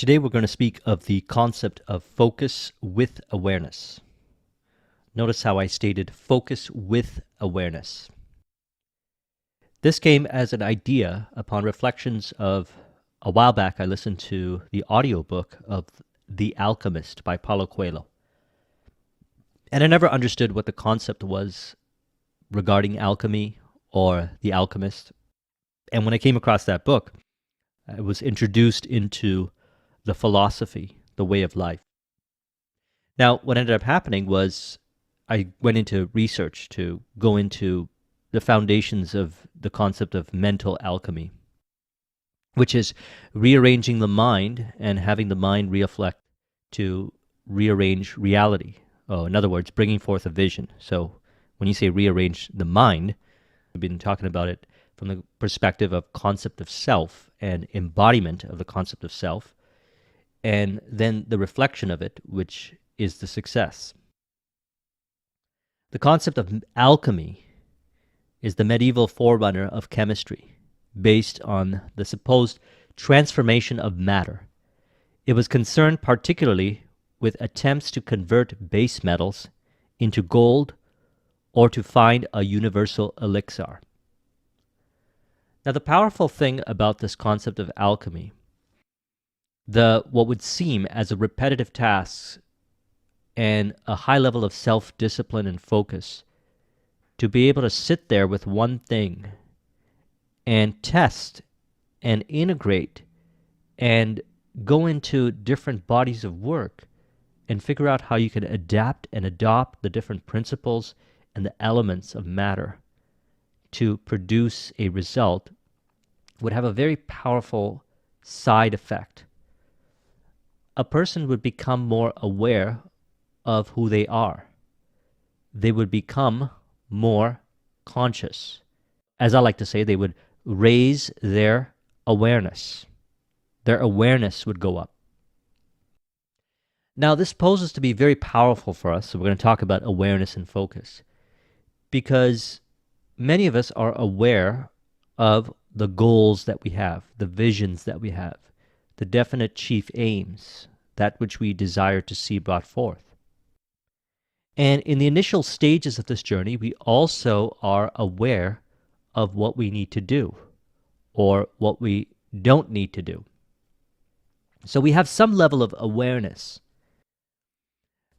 Today we're going to speak of the concept of focus with awareness. Notice how I stated focus with awareness. This came as an idea upon reflections of a while back. I listened to the audiobook of The Alchemist by Paulo Coelho. And I never understood what the concept was regarding alchemy or the alchemist. And when I came across that book, I was introduced into the philosophy, the way of life. Now, what ended up happening was I went into research to go into the foundations of the concept of mental alchemy, which is rearranging the mind and having the mind reflect to rearrange reality. In other words, bringing forth a vision. So when you say rearrange the mind, we've been talking about it from the perspective of concept of self and embodiment of the concept of self, and then the reflection of it, which is the success. The concept of alchemy is the medieval forerunner of chemistry, based on the supposed transformation of matter. It was concerned particularly with attempts to convert base metals into gold or to find a universal elixir. Now, the powerful thing about this concept of alchemy, what would seem as a repetitive task and a high level of self-discipline and focus, to be able to sit there with one thing and test and integrate and go into different bodies of work and figure out how you can adapt and adopt the different principles and the elements of matter to produce a result, would have a very powerful side effect. A person would become more aware of who they are. They would become more conscious. As I like to say, they would raise their awareness. Their awareness would go up. Now, this poses to be very powerful for us, so we're going to talk about awareness and focus, because many of us are aware of the goals that we have, the visions that we have, the definite chief aims, that which we desire to see brought forth. And in the initial stages of this journey, we also are aware of what we need to do or what we don't need to do. So we have some level of awareness.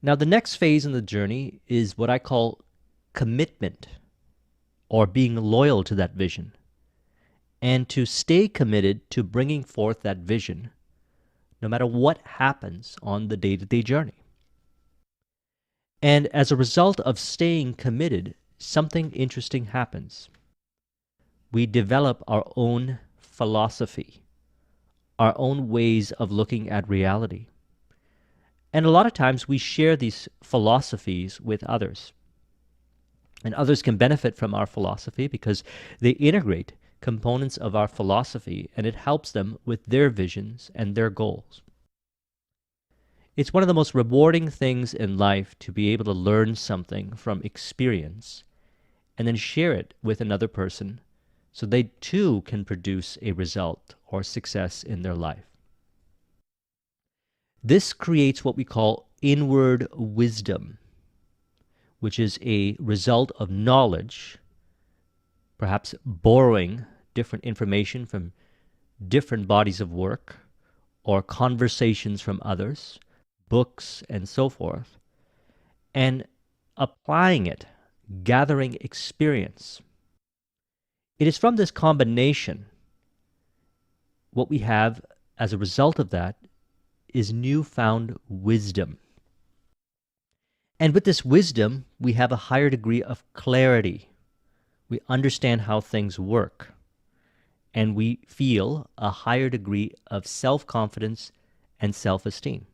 Now, the next phase in the journey is what I call commitment, or being loyal to that vision, and to stay committed to bringing forth that vision no matter what happens on the day-to-day journey. And as a result of staying committed, something interesting happens. We develop our own philosophy, our own ways of looking at reality. And a lot of times we share these philosophies with others. And others can benefit from our philosophy because they integrate components of our philosophy, and it helps them with their visions and their goals. It's one of the most rewarding things in life to be able to learn something from experience and then share it with another person so they too can produce a result or success in their life. This creates what we call inward wisdom, which is a result of knowledge, perhaps borrowing different information from different bodies of work or conversations from others, books, and so forth, and applying it, gathering experience. It is from this combination, what we have as a result of that is newfound wisdom. And with this wisdom, we have a higher degree of clarity. We understand how things work. And we feel a higher degree of self-confidence and self-esteem.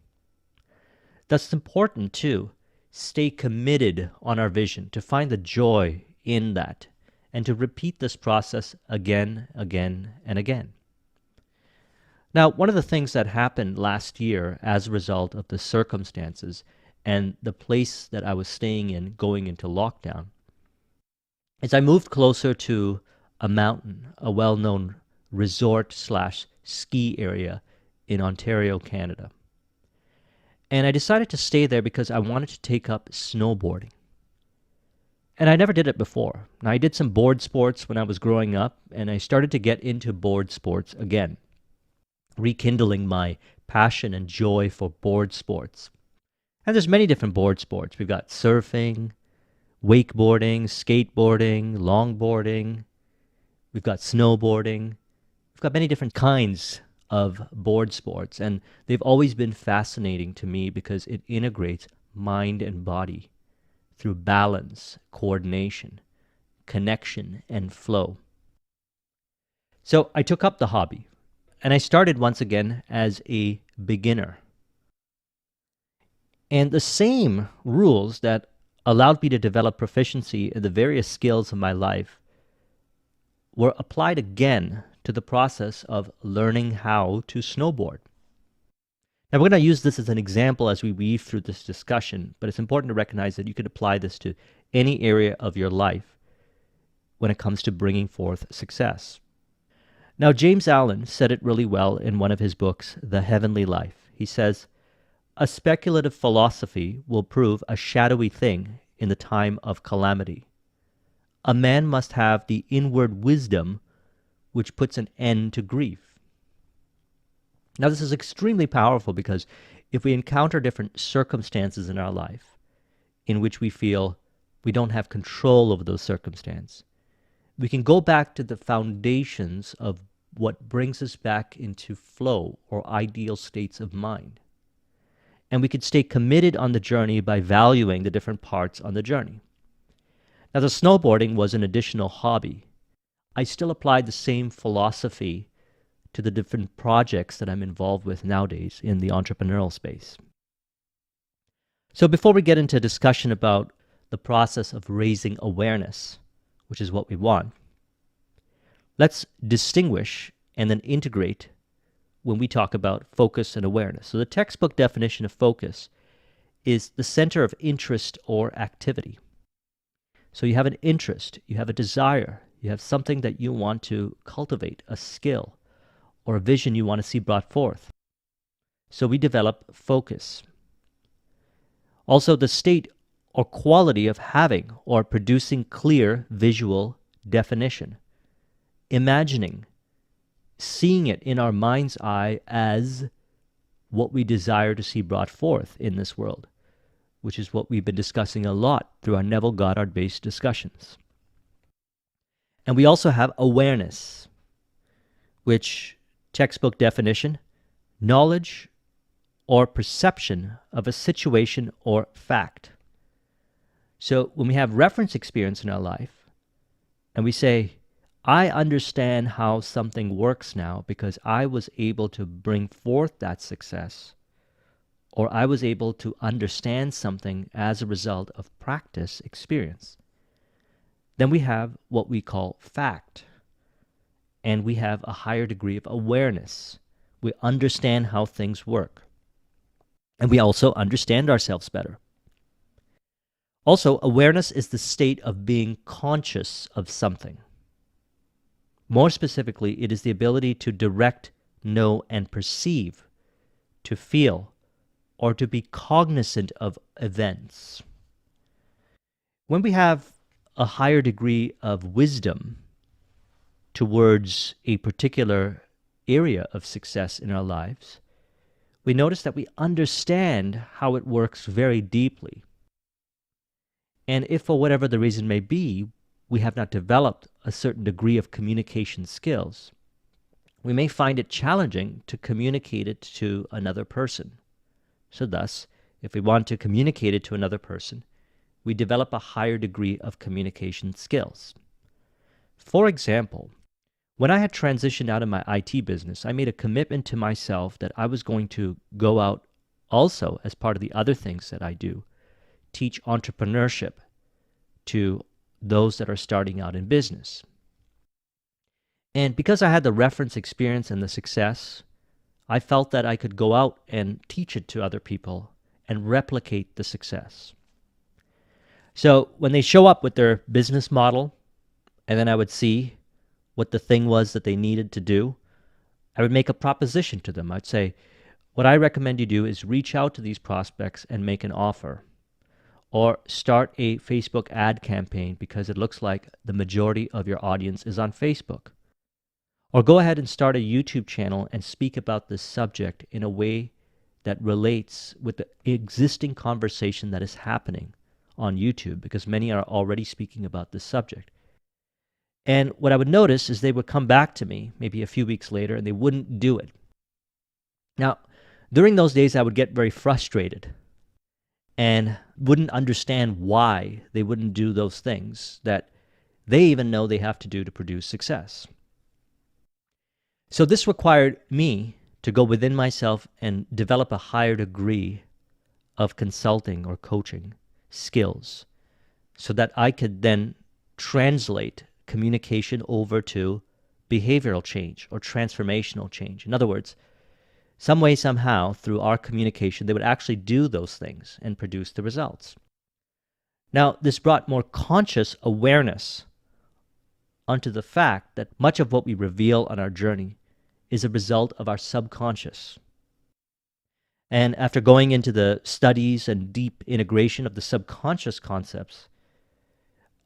Thus, it's important to stay committed on our vision, to find the joy in that, and to repeat this process again, and again. Now, one of the things that happened last year as a result of the circumstances and the place that I was staying in going into lockdown is I moved closer to a mountain, a well-known resort/ski area in Ontario, Canada. And I decided to stay there because I wanted to take up snowboarding. And I never did it before. Now, I did some board sports when I was growing up, and I started to get into board sports again, rekindling my passion and joy for board sports. And there's many different board sports. We've got surfing, wakeboarding, skateboarding, longboarding. We've got snowboarding. We've got many different kinds of board sports, and they've always been fascinating to me because it integrates mind and body through balance, coordination, connection, and flow. So I took up the hobby, and I started once again as a beginner. And the same rules that allowed me to develop proficiency in the various skills of my life were applied again to the process of learning how to snowboard. Now, we're going to use this as an example as we weave through this discussion, but it's important to recognize that you could apply this to any area of your life when it comes to bringing forth success. Now, James Allen said it really well in one of his books, The Heavenly Life. He says, "A speculative philosophy will prove a shadowy thing in the time of calamity. A man must have the inward wisdom which puts an end to grief." Now, this is extremely powerful because if we encounter different circumstances in our life in which we feel we don't have control over those circumstances, we can go back to the foundations of what brings us back into flow or ideal states of mind. And we can stay committed on the journey by valuing the different parts on the journey. Now, the snowboarding was an additional hobby. I still applied the same philosophy to the different projects that I'm involved with nowadays in the entrepreneurial space. So before we get into a discussion about the process of raising awareness, which is what we want, let's distinguish and then integrate when we talk about focus and awareness. So the textbook definition of focus is the center of interest or activity. So you have an interest, you have a desire, you have something that you want to cultivate, a skill, or a vision you want to see brought forth. So we develop focus. Also, the state or quality of having or producing clear visual definition. Imagining, seeing it in our mind's eye as what we desire to see brought forth in this world, which is what we've been discussing a lot through our Neville Goddard-based discussions. And we also have awareness, which textbook definition, knowledge or perception of a situation or fact. So when we have reference experience in our life and we say, I understand how something works now because I was able to bring forth that success, or I was able to understand something as a result of practice experience, then we have what we call fact. And we have a higher degree of awareness. We understand how things work. And we also understand ourselves better. Also, awareness is the state of being conscious of something. More specifically, it is the ability to direct, know, and perceive, to feel, or to be cognizant of events. When we have a higher degree of wisdom towards a particular area of success in our lives, we notice that we understand how it works very deeply. And if for whatever the reason may be, we have not developed a certain degree of communication skills, we may find it challenging to communicate it to another person. So thus, if we want to communicate it to another person, we develop a higher degree of communication skills. For example, when I had transitioned out of my IT business, I made a commitment to myself that I was going to go out also, as part of the other things that I do, teach entrepreneurship to those that are starting out in business. And because I had the reference experience and the success, I felt that I could go out and teach it to other people and replicate the success. So when they show up with their business model, and then I would see what the thing was that they needed to do, I would make a proposition to them. I'd say, what I recommend you do is reach out to these prospects and make an offer, or start a Facebook ad campaign because it looks like the majority of your audience is on Facebook. Or go ahead and start a YouTube channel and speak about this subject in a way that relates with the existing conversation that is happening on YouTube, because many are already speaking about this subject. And what I would notice is they would come back to me maybe a few weeks later and they wouldn't do it. Now, during those days, I would get very frustrated and wouldn't understand why they wouldn't do those things that they even know they have to do to produce success. So this required me to go within myself and develop a higher degree of consulting or coaching skills so that I could then translate communication over to behavioral change or transformational change. In other words, some way, somehow, through our communication, they would actually do those things and produce the results. Now, this brought more conscious awareness onto the fact that much of what we reveal on our journey is a result of our subconscious. And after going into the studies and deep integration of the subconscious concepts,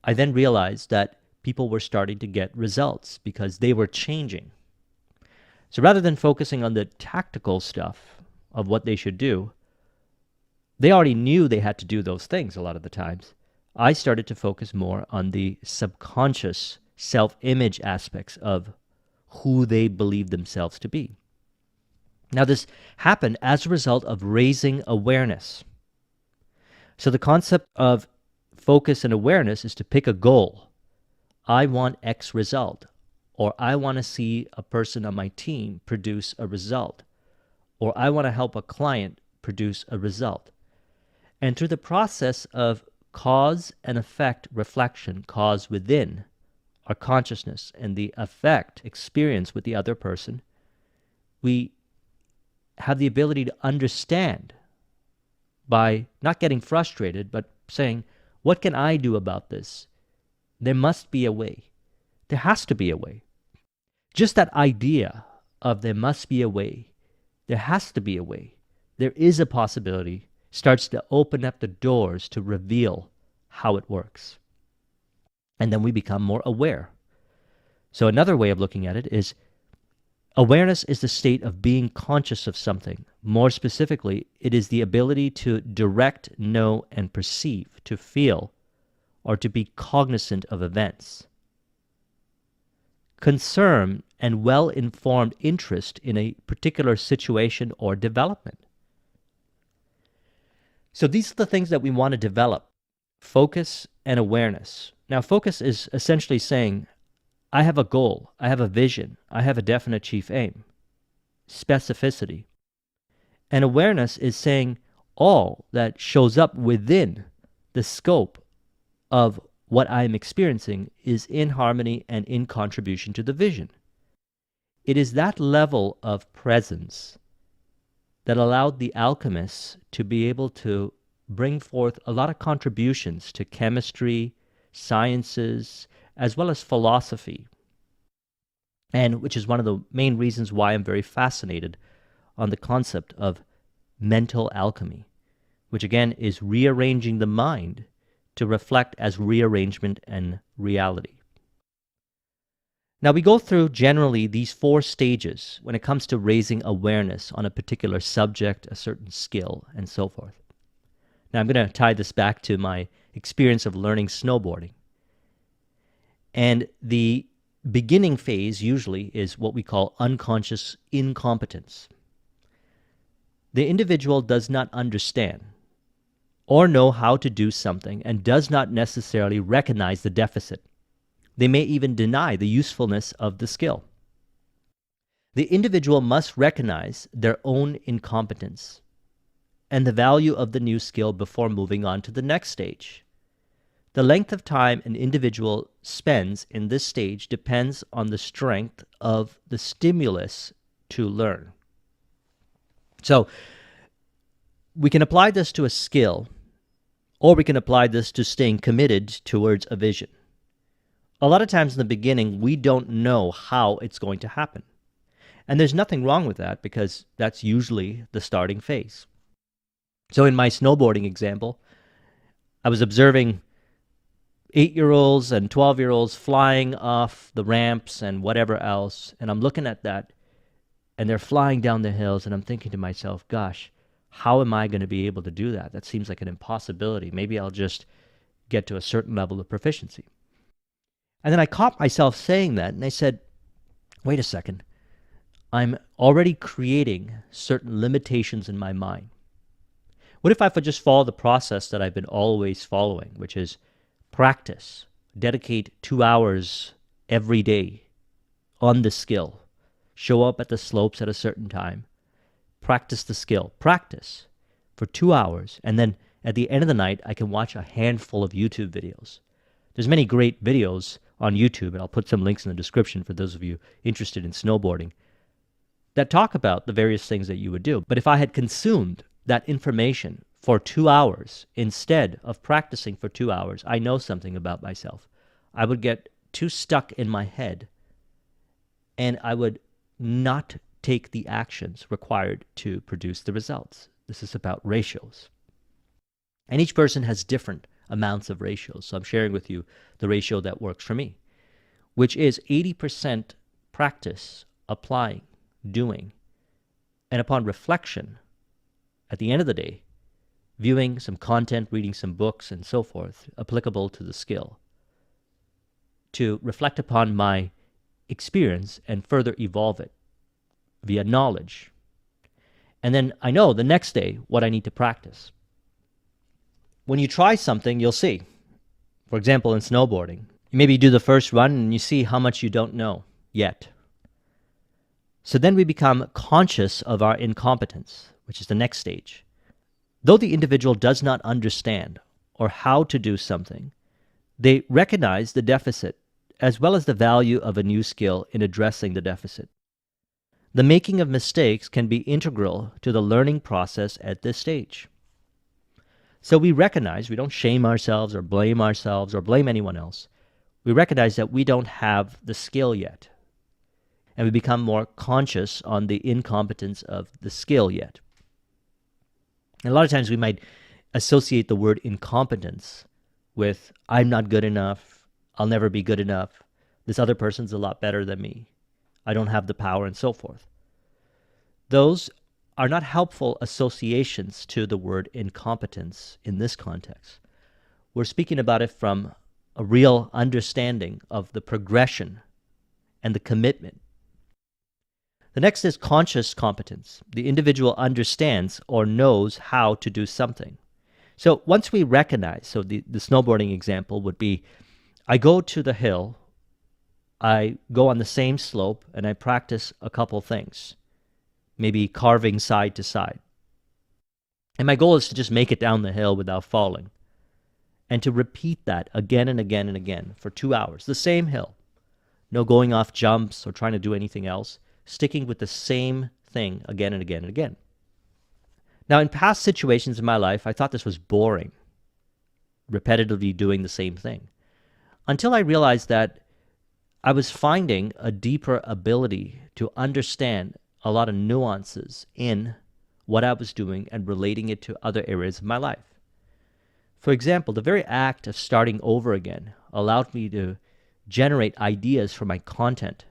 I then realized that people were starting to get results because they were changing. So rather than focusing on the tactical stuff of what they should do, they already knew they had to do those things a lot of the times. I started to focus more on the subconscious self-image aspects of who they believe themselves to be. Now, this happened as a result of raising awareness. So the concept of focus and awareness is to pick a goal. I want X result, or I want to see a person on my team produce a result, or I want to help a client produce a result. And through the process of cause and effect reflection, cause within our consciousness and the effect experience with the other person, we have the ability to understand by not getting frustrated, but saying, what can I do about this? There must be a way. There has to be a way. Just that idea of there must be a way, there has to be a way, there is a possibility, starts to open up the doors to reveal how it works. And then we become more aware. So another way of looking at it is awareness is the state of being conscious of something. More specifically, it is the ability to direct, know, and perceive, to feel, or to be cognizant of events. Concern and well-informed interest in a particular situation or development. So these are the things that we want to develop: focus and awareness. Now, focus is essentially saying, I have a goal, I have a vision, I have a definite chief aim. Specificity. And awareness is saying all that shows up within the scope of what I am experiencing is in harmony and in contribution to the vision. It is that level of presence that allowed the alchemists to be able to bring forth a lot of contributions to chemistry, sciences, as well as philosophy, and which is one of the main reasons why I'm very fascinated on the concept of mental alchemy, which again is rearranging the mind to reflect as rearrangement and reality. Now, we go through generally these 4 stages when it comes to raising awareness on a particular subject, a certain skill, and so forth. Now, I'm going to tie this back to my experience of learning snowboarding. And the beginning phase usually is what we call unconscious incompetence. The individual does not understand or know how to do something and does not necessarily recognize the deficit. They may even deny the usefulness of the skill. The individual must recognize their own incompetence and the value of the new skill before moving on to the next stage. The length of time an individual spends in this stage depends on the strength of the stimulus to learn. So, we can apply this to a skill, or we can apply this to staying committed towards a vision. A lot of times in the beginning, we don't know how it's going to happen. And there's nothing wrong with that because that's usually the starting phase. So in my snowboarding example, I was observing 8-year-olds and 12-year-olds flying off the ramps and whatever else, and I'm looking at that, and they're flying down the hills, and I'm thinking to myself, gosh, how am I going to be able to do that? That seems like an impossibility. Maybe I'll just get to a certain level of proficiency. And then I caught myself saying that, and I said, wait a second. I'm already creating certain limitations in my mind. What if I could just follow the process that I've been always following, which is practice, dedicate 2 hours every day on the skill, show up at the slopes at a certain time, practice the skill, practice for 2 hours, and then at the end of the night, I can watch a handful of YouTube videos. There's many great videos on YouTube, and I'll put some links in the description for those of you interested in snowboarding, that talk about the various things that you would do. But if I had consumed that information for 2 hours instead of practicing for 2 hours, I know something about myself. I would get too stuck in my head, and I would not take the actions required to produce the results. This is about ratios. And each person has different amounts of ratios. So I'm sharing with you the ratio that works for me, which is 80% practice, applying, doing, and upon reflection, at the end of the day, viewing some content, reading some books, and so forth, applicable to the skill, to reflect upon my experience and further evolve it via knowledge. And then I know the next day what I need to practice. When you try something, you'll see. For example, in snowboarding, you maybe do the first run and you see how much you don't know yet. So then we become conscious of our incompetence, which is the next stage. Though the individual does not understand or how to do something, they recognize the deficit as well as the value of a new skill in addressing the deficit. The making of mistakes can be integral to the learning process at this stage. So we recognize, we don't shame ourselves or blame anyone else. We recognize that we don't have the skill yet. And we become more conscious on the incompetence of the skill yet. And a lot of times we might associate the word incompetence with, I'm not good enough, I'll never be good enough, this other person's a lot better than me, I don't have the power, and so forth. Those are not helpful associations to the word incompetence in this context. We're speaking about it from a real understanding of the progression and the commitment. The next is conscious competence. The individual understands or knows how to do something. So once we recognize, so the snowboarding example would be, I go to the hill, I go on the same slope, and I practice a couple things, maybe carving side to side. And my goal is to just make it down the hill without falling, and to repeat that again and again and again for 2 hours, the same hill. No going off jumps or trying to do anything else, sticking with the same thing again and again and again. Now, in past situations in my life, I thought this was boring, repetitively doing the same thing, until I realized that I was finding a deeper ability to understand a lot of nuances in what I was doing and relating it to other areas of my life. For example, the very act of starting over again allowed me to generate ideas for my content.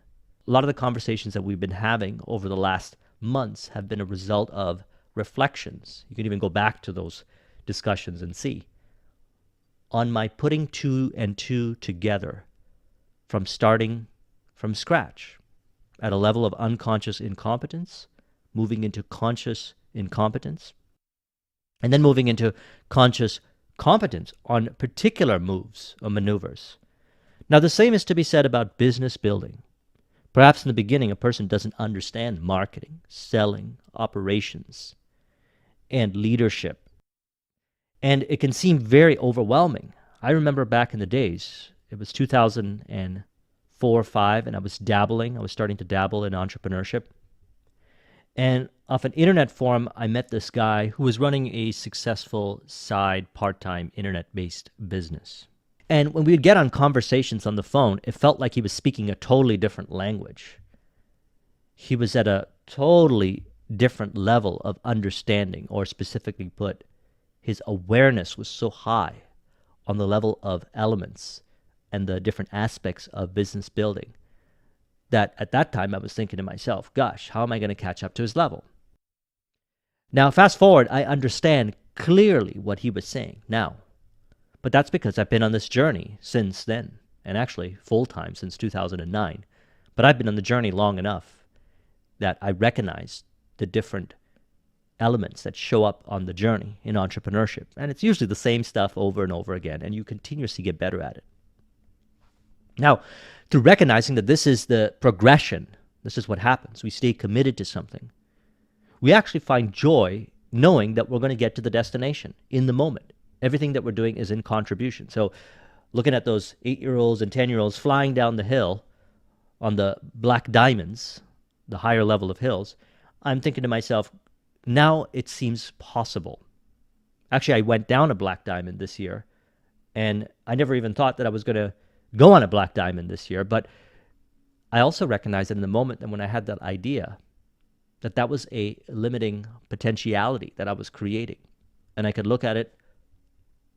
A lot of the conversations that we've been having over the last months have been a result of reflections. You can even go back to those discussions and see. On my putting 2 and 2 together from starting from scratch at a level of unconscious incompetence, moving into conscious incompetence, and then moving into conscious competence on particular moves or maneuvers. Now, the same is to be said about business building. Perhaps in the beginning, a person doesn't understand marketing, selling, operations, and leadership. And it can seem very overwhelming. I remember back in the days, it was 2004 or 5, and I was starting to dabble in entrepreneurship. And off an internet forum, I met this guy who was running a successful side part-time internet-based business. And when we would get on conversations on the phone, it felt like he was speaking a totally different language. he was at a totally different level of understanding, or specifically put, his awareness was so high on the level of elements and the different aspects of business building that at that time I was thinking to myself, gosh, how am I going to catch up to his level? Now, fast forward, I understand clearly what he was saying now. But that's because I've been on this journey since then, and actually full-time since 2009. But I've been on the journey long enough that I recognize the different elements that show up on the journey in entrepreneurship. And it's usually the same stuff over and over again, and you continuously get better at it. Now, through recognizing that this is the progression, this is what happens. We stay committed to something. We actually find joy knowing that we're going to get to the destination in the moment. Everything that we're doing is in contribution. So looking at those 8-year-olds and 10-year-olds flying down the hill on the black diamonds, the higher level of hills, I'm thinking to myself, now it seems possible. Actually, I went down a black diamond this year, and I never even thought that I was going to go on a black diamond this year, but I also recognized in the moment that when I had that idea, that that was a limiting potentiality that I was creating. And I could look at it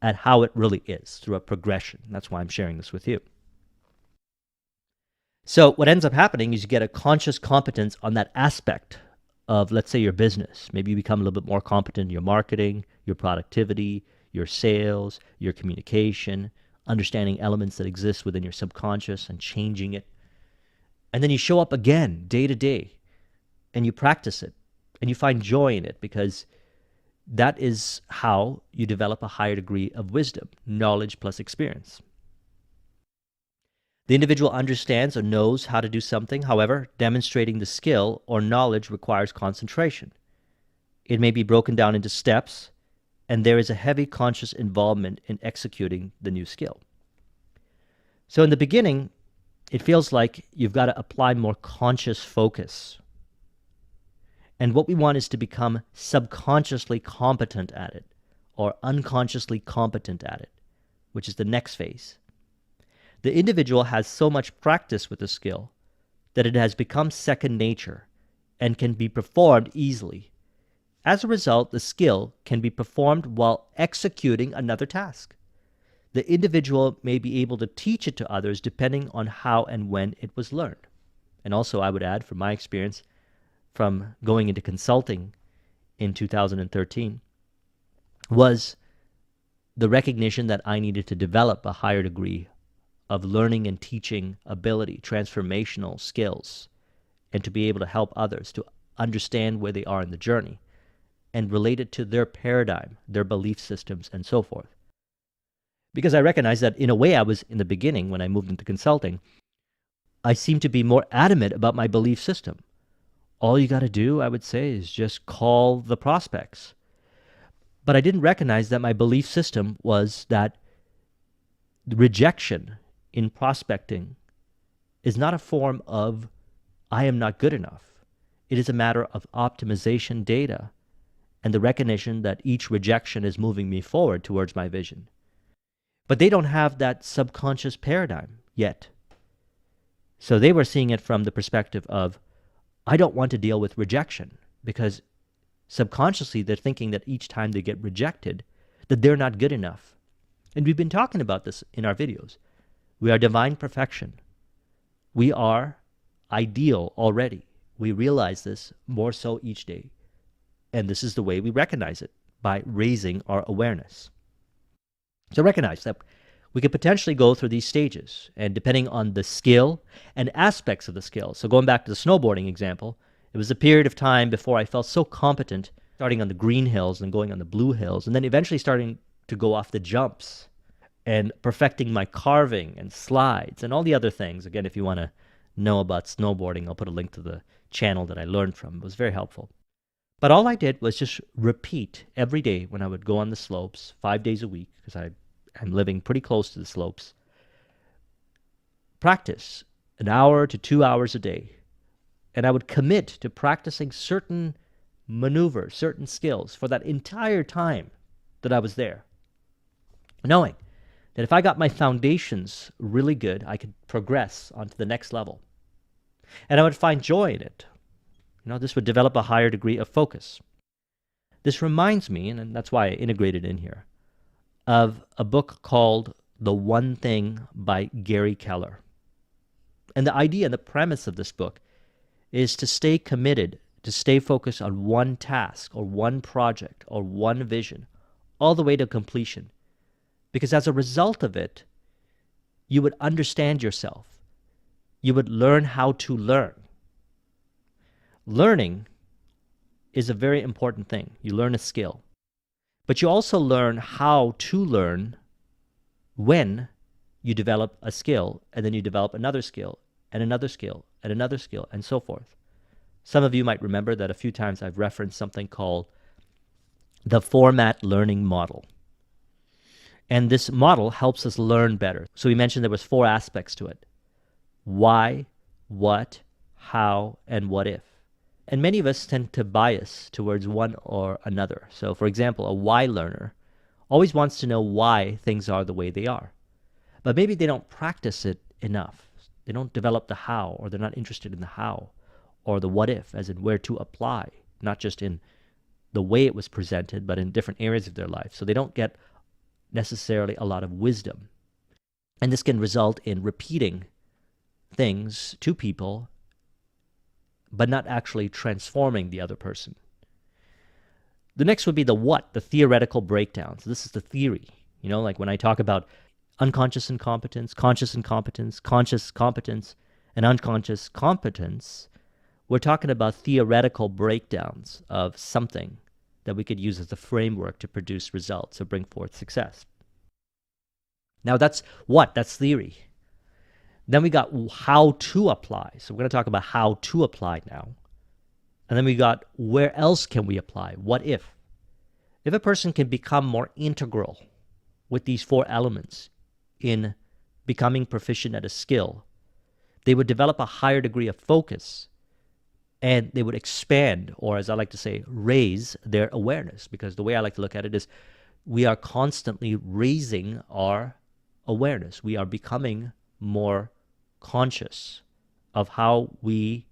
at how it really is through a progression. That's why I'm sharing this with you. So what ends up happening is you get a conscious competence on that aspect of, let's say, your business. Maybe you become a little bit more competent in your marketing, your productivity, your sales, your communication, understanding elements that exist within your subconscious and changing it. And then you show up again day to day and you practice it and you find joy in it, because that is how you develop a higher degree of wisdom, knowledge plus experience. The individual understands or knows how to do something. However, demonstrating the skill or knowledge requires concentration. It may be broken down into steps, and there is a heavy conscious involvement in executing the new skill. So in the beginning, it feels like you've got to apply more conscious focus. And what we want is to become subconsciously competent at it, or unconsciously competent at it, which is the next phase. The individual has so much practice with the skill that it has become second nature and can be performed easily. As a result, the skill can be performed while executing another task. The individual may be able to teach it to others depending on how and when it was learned. And also, I would add, from my experience from going into consulting in 2013, was the recognition that I needed to develop a higher degree of learning and teaching ability, transformational skills, and to be able to help others to understand where they are in the journey and relate it to their paradigm, their belief systems, and so forth. Because I recognized that in a way I was, in the beginning, when I moved into consulting, I seemed to be more adamant about my belief system. All you got to do, I would say, is just call the prospects. But I didn't recognize that my belief system was that rejection in prospecting is not a form of I am not good enough. It is a matter of optimization data and the recognition that each rejection is moving me forward towards my vision. But they don't have that subconscious paradigm yet. So they were seeing it from the perspective of, I don't want to deal with rejection, because subconsciously they're thinking that each time they get rejected, that they're not good enough. And we've been talking about this in our videos. We are divine perfection. We are ideal already. We realize this more so each day. And this is the way we recognize it, by raising our awareness. So recognize that we could potentially go through these stages, and depending on the skill and aspects of the skill. So going back to the snowboarding example, it was a period of time before I felt so competent, starting on the green hills and going on the blue hills, and then eventually starting to go off the jumps and perfecting my carving and slides and all the other things. Again, if you want to know about snowboarding, I'll put a link to the channel that I learned from. It was very helpful. But all I did was just repeat every day when I would go on the slopes, 5 days a week, because I'm living pretty close to the slopes. Practice 1 hour to 2 hours a day. And I would commit to practicing certain maneuvers, certain skills for that entire time that I was there, knowing that if I got my foundations really good, I could progress onto the next level. And I would find joy in it. This would develop a higher degree of focus. This reminds me, and that's why I integrated in here, of a book called The One Thing by Gary Keller. And the idea, the premise of this book is to stay committed, to stay focused on one task or one project or one vision all the way to completion. Because as a result of it, you would understand yourself. You would learn how to learn. Learning is a very important thing. You learn a skill. But you also learn how to learn when you develop a skill, and then you develop another skill, and another skill, and another skill, and so forth. Some of you might remember that a few times I've referenced something called the format learning model. And this model helps us learn better. So we mentioned there was 4 aspects to it. Why, what, how, and what if. And many of us tend to bias towards one or another. So for example, a why learner always wants to know why things are the way they are. But maybe they don't practice it enough. They don't develop the how, or they're not interested in the how, or the what if, as in where to apply, not just in the way it was presented, but in different areas of their life. So they don't get necessarily a lot of wisdom. And this can result in repeating things to people, but not actually transforming the other person. The next would be the what, the theoretical breakdown. So this is the theory. Like when I talk about unconscious incompetence, conscious incompetence, conscious competence, and unconscious competence, we're talking about theoretical breakdowns of something that we could use as a framework to produce results or bring forth success. Now that's what, that's theory. Then we got how to apply. So we're going to talk about how to apply now. And then we got where else can we apply? What if? If a person can become more integral with these 4 elements in becoming proficient at a skill, they would develop a higher degree of focus, and they would expand, or as I like to say, raise their awareness. Because the way I like to look at it is we are constantly raising our awareness. We are becoming more conscious of how we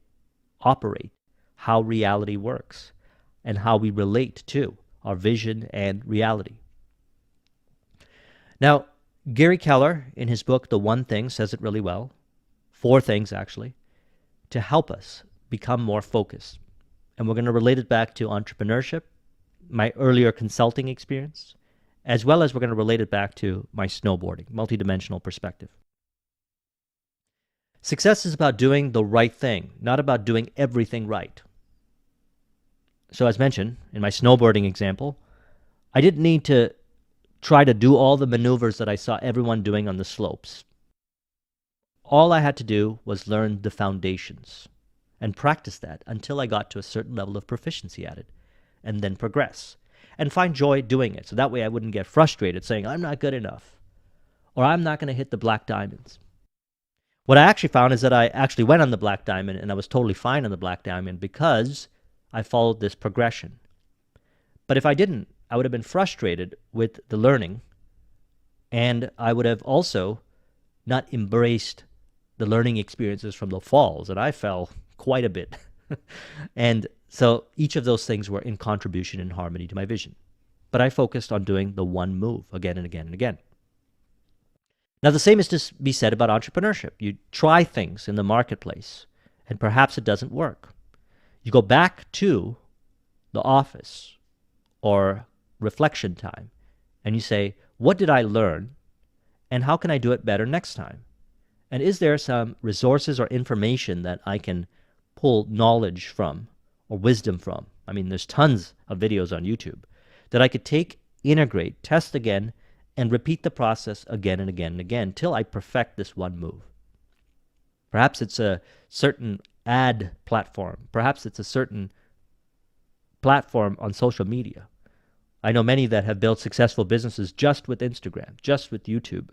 operate, how reality works, and how we relate to our vision and reality. Now, Gary Keller, in his book, The One Thing, says it really well. 4 things, actually, to help us become more focused. And we're going to relate it back to entrepreneurship, my earlier consulting experience, as well as we're going to relate it back to my snowboarding, multidimensional perspective. Success is about doing the right thing, not about doing everything right. So as mentioned, in my snowboarding example, I didn't need to try to do all the maneuvers that I saw everyone doing on the slopes. All I had to do was learn the foundations and practice that until I got to a certain level of proficiency at it, and then progress and find joy doing it. So that way I wouldn't get frustrated saying, I'm not good enough, or I'm not going to hit the black diamonds. What I actually found is that I actually went on the black diamond, and I was totally fine on the black diamond because I followed this progression. But if I didn't, I would have been frustrated with the learning, and I would have also not embraced the learning experiences from the falls, and I fell quite a bit. And so each of those things were in contribution and harmony to my vision. But I focused on doing the one move again and again and again. Now, the same is to be said about entrepreneurship. You try things in the marketplace, and perhaps it doesn't work. You go back to the office or reflection time, and you say, what did I learn, and how can I do it better next time? And is there some resources or information that I can pull knowledge from or wisdom from? I mean, there's tons of videos on YouTube that I could take, integrate, test again, and repeat the process again and again and again till I perfect this one move. Perhaps it's a certain ad platform. Perhaps it's a certain platform on social media. I know many that have built successful businesses just with Instagram, just with YouTube,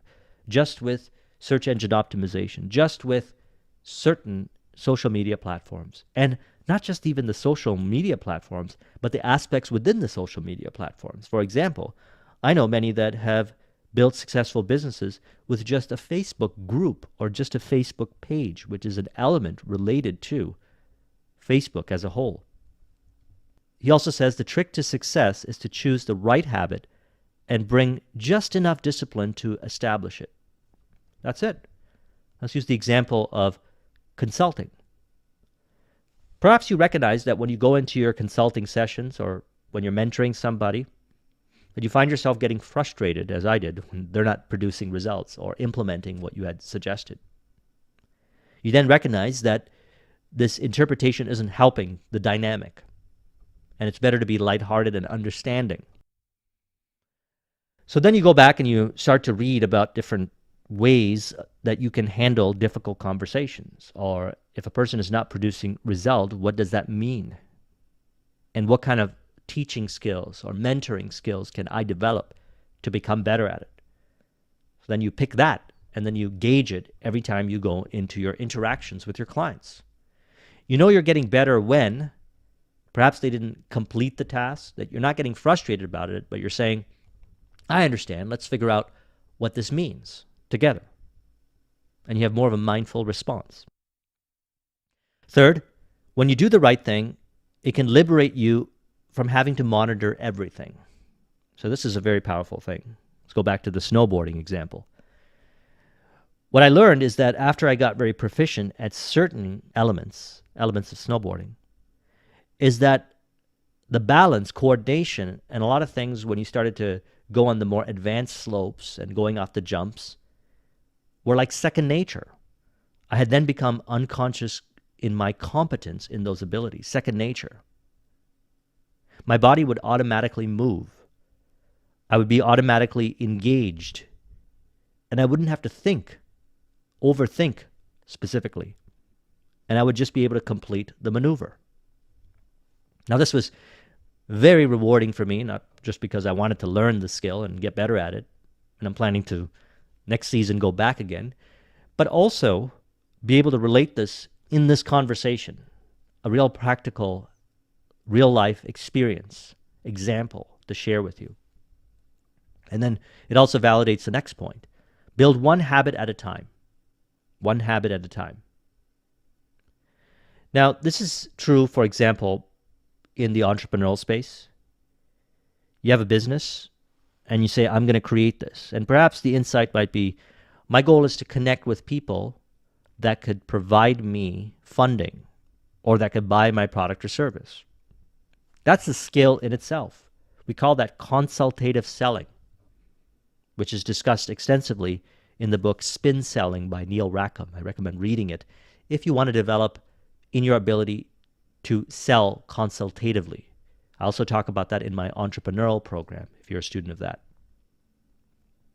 just with search engine optimization, just with certain social media platforms. And not just even the social media platforms, but the aspects within the social media platforms. For example, I know many that have built successful businesses with just a Facebook group or just a Facebook page, which is an element related to Facebook as a whole. He also says the trick to success is to choose the right habit and bring just enough discipline to establish it. That's it. Let's use the example of consulting. Perhaps you recognize that when you go into your consulting sessions or when you're mentoring somebody, that you find yourself getting frustrated, as I did, when they're not producing results or implementing what you had suggested. You then recognize that this interpretation isn't helping the dynamic, and it's better to be lighthearted and understanding. So then you go back and you start to read about different ways that you can handle difficult conversations. Or if a person is not producing result, what does that mean? And what kind of teaching skills or mentoring skills can I develop to become better at it? So then you pick that, and then you gauge it every time you go into your interactions with your clients. You know you're getting better when perhaps they didn't complete the task, that you're not getting frustrated about it, but you're saying, I understand, let's figure out what this means together. And you have more of a mindful response. Third, when you do the right thing, it can liberate you from having to monitor everything. So this is a very powerful thing. Let's go back to the snowboarding example. What I learned is that after I got very proficient at certain elements of snowboarding, is that the balance, coordination, and a lot of things when you started to go on the more advanced slopes and going off the jumps were like second nature. I had then become unconscious in my competence in those abilities, second nature. My body would automatically move. I would be automatically engaged, and I wouldn't have to overthink specifically, and I would just be able to complete the maneuver. Now, this was very rewarding for me, not just because I wanted to learn the skill and get better at it, and I'm planning to next season go back again, but also be able to relate this in this conversation, a real practical, real life experience, example to share with you. And then it also validates the next point. Build one habit at a time. One habit at a time. Now, this is true, for example, in the entrepreneurial space. You have a business and you say, I'm going to create this. And perhaps the insight might be, my goal is to connect with people that could provide me funding or that could buy my product or service. That's a skill in itself. We call that consultative selling, which is discussed extensively in the book Spin Selling by Neil Rackham. I recommend reading it if you want to develop in your ability to sell consultatively. I also talk about that in my entrepreneurial program, if you're a student of that.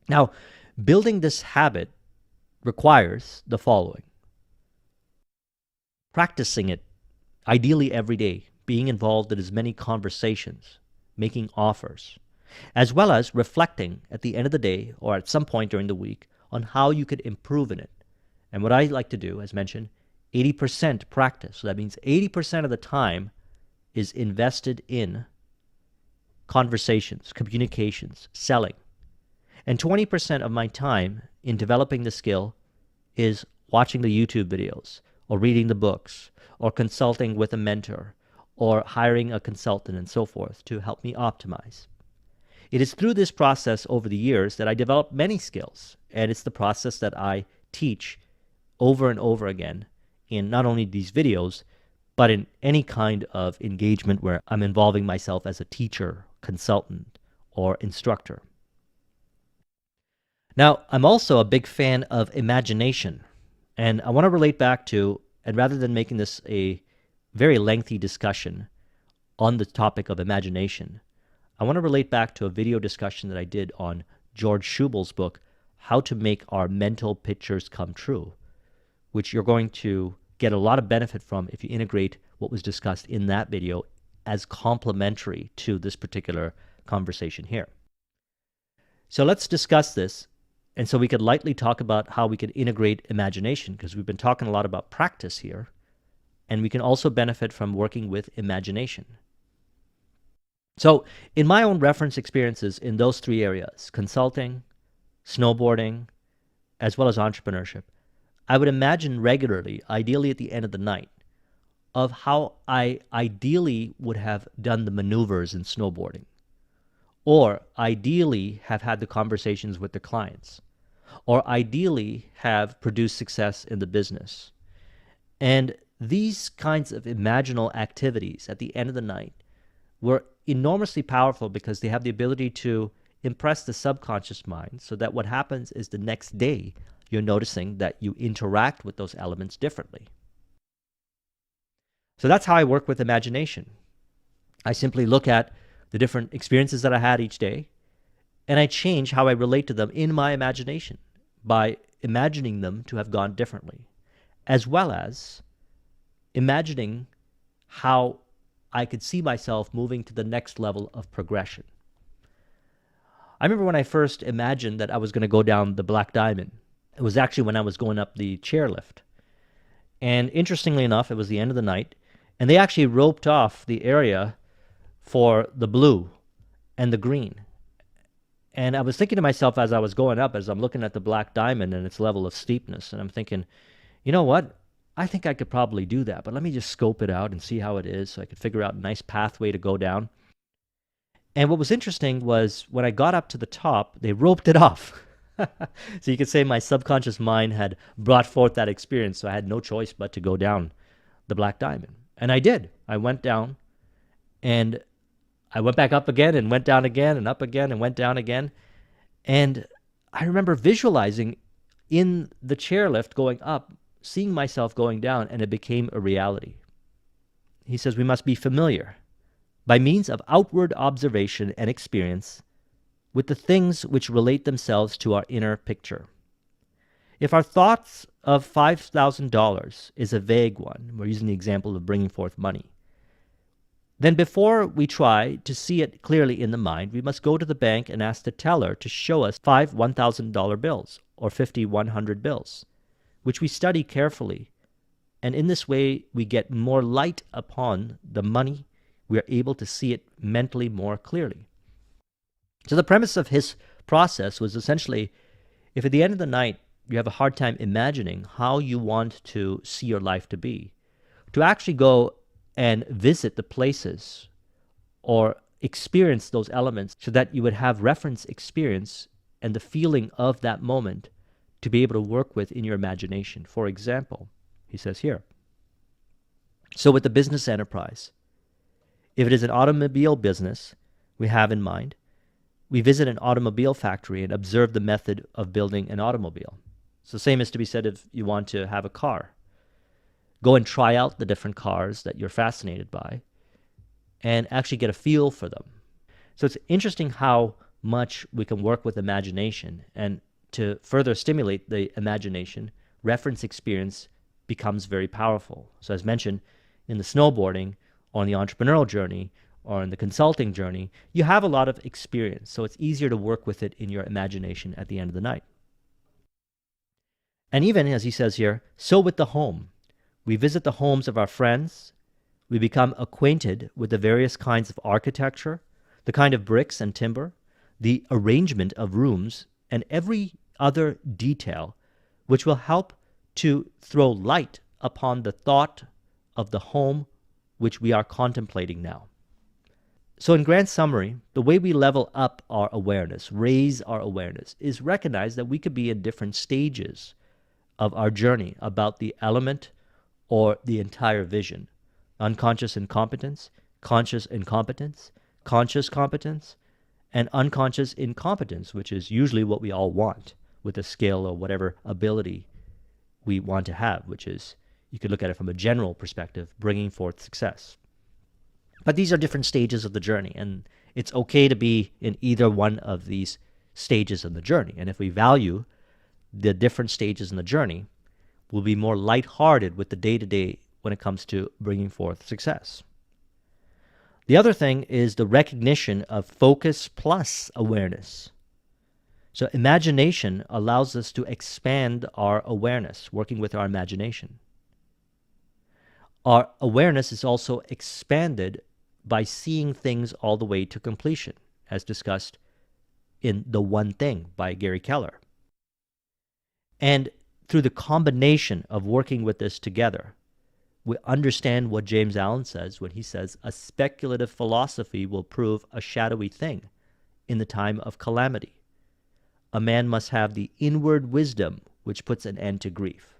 Now, building this habit requires the following. Practicing it, ideally every day, being involved in as many conversations, making offers, as well as reflecting at the end of the day or at some point during the week on how you could improve in it. And what I like to do, as mentioned, 80% practice. So that means 80% of the time is invested in conversations, communications, selling. And 20% of my time in developing the skill is watching the YouTube videos or reading the books or consulting with a mentor or hiring a consultant and so forth to help me optimize. It is through this process over the years that I developed many skills, and it's the process that I teach over and over again in not only these videos, but in any kind of engagement where I'm involving myself as a teacher, consultant, or instructor. Now, I'm also a big fan of imagination, and I want to relate back to, and rather than making this a very lengthy discussion on the topic of imagination, I want to relate back to a video discussion that I did on George Schubel's book, How to Make Our Mental Pictures Come True, which you're going to get a lot of benefit from if you integrate what was discussed in that video as complementary to this particular conversation here. So let's discuss this, and so we could lightly talk about how we could integrate imagination, because we've been talking a lot about practice here, and we can also benefit from working with imagination. So in my own reference experiences in those three areas, consulting, snowboarding, as well as entrepreneurship, I would imagine regularly, ideally at the end of the night, of how I ideally would have done the maneuvers in snowboarding, or ideally have had the conversations with the clients, or ideally have produced success in the business. And these kinds of imaginal activities at the end of the night were enormously powerful because they have the ability to impress the subconscious mind, so that what happens is the next day you're noticing that you interact with those elements differently. So that's how I work with imagination. I simply look at the different experiences that I had each day, and I change how I relate to them in my imagination by imagining them to have gone differently, as well as imagining how I could see myself moving to the next level of progression. I remember when I first imagined that I was going to go down the Black Diamond. It was actually when I was going up the chairlift. And interestingly enough, it was the end of the night, and they actually roped off the area for the blue and the green. And I was thinking to myself as I was going up, as I'm looking at the Black Diamond and its level of steepness, and I'm thinking, you know what? I think I could probably do that, but let me just scope it out and see how it is so I could figure out a nice pathway to go down. And what was interesting was when I got up to the top, they roped it off. So you could say my subconscious mind had brought forth that experience, so I had no choice but to go down the Black Diamond. And I did. I went down, and I went back up again and went down again and up again and went down again. And I remember visualizing in the chairlift going up, seeing myself going down, and it became a reality. He says we must be familiar by means of outward observation and experience with the things which relate themselves to our inner picture. If our thoughts of $5,000 is a vague one, we're using the example of bringing forth money, then before we try to see it clearly in the mind, we must go to the bank and ask the teller to show us 5 $1,000 bills or 50 100 bills, which we study carefully. And in this way, we get more light upon the money. We are able to see it mentally more clearly. So the premise of his process was essentially, if at the end of the night you have a hard time imagining how you want to see your life to be, to actually go and visit the places or experience those elements so that you would have reference experience and the feeling of that moment to be able to work with in your imagination. For example, he says here, so with the business enterprise, if it is an automobile business we have in mind, we visit an automobile factory and observe the method of building an automobile. So same is to be said if you want to have a car. Go and try out the different cars that you're fascinated by and actually get a feel for them. So it's interesting how much we can work with imagination, and to further stimulate the imagination, reference experience becomes very powerful. So as mentioned, in the snowboarding, on the entrepreneurial journey, or in the consulting journey, you have a lot of experience, so it's easier to work with it in your imagination at the end of the night. And even, as he says here, so with the home. We visit the homes of our friends. We become acquainted with the various kinds of architecture, the kind of bricks and timber, the arrangement of rooms, and every other detail which will help to throw light upon the thought of the home which we are contemplating now. So in grand summary, the way we level up our awareness, raise our awareness, is recognize that we could be in different stages of our journey about the element or the entire vision. Unconscious incompetence, conscious incompetence, conscious competence, and unconscious incompetence, which is usually what we all want with a skill or whatever ability we want to have, which is, you could look at it from a general perspective, bringing forth success. But these are different stages of the journey, and it's okay to be in either one of these stages of the journey. And if we value the different stages in the journey, we'll be more lighthearted with the day-to-day when it comes to bringing forth success. The other thing is the recognition of focus plus awareness. So imagination allows us to expand our awareness, working with our imagination. Our awareness is also expanded by seeing things all the way to completion, as discussed in The One Thing by Gary Keller. And through the combination of working with this together, we understand what James Allen says when he says, a speculative philosophy will prove a shadowy thing in the time of calamity. A man must have the inward wisdom which puts an end to grief.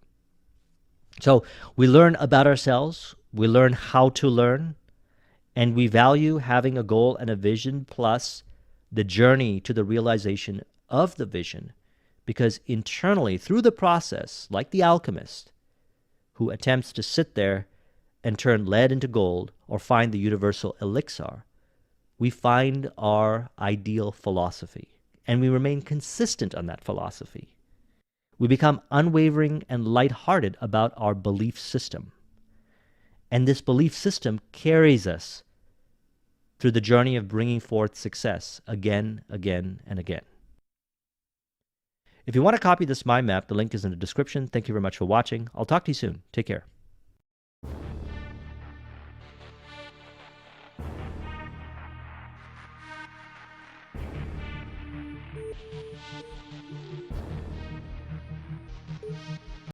So we learn about ourselves, we learn how to learn, and we value having a goal and a vision plus the journey to the realization of the vision, because internally, through the process, like the alchemist who attempts to sit there and turn lead into gold or find the universal elixir, we find our ideal philosophy, and we remain consistent on that philosophy. We become unwavering and lighthearted about our belief system. And this belief system carries us through the journey of bringing forth success again, again, and again. If you want to copy this mind map, the link is in the description. Thank you very much for watching. I'll talk to you soon. Take care.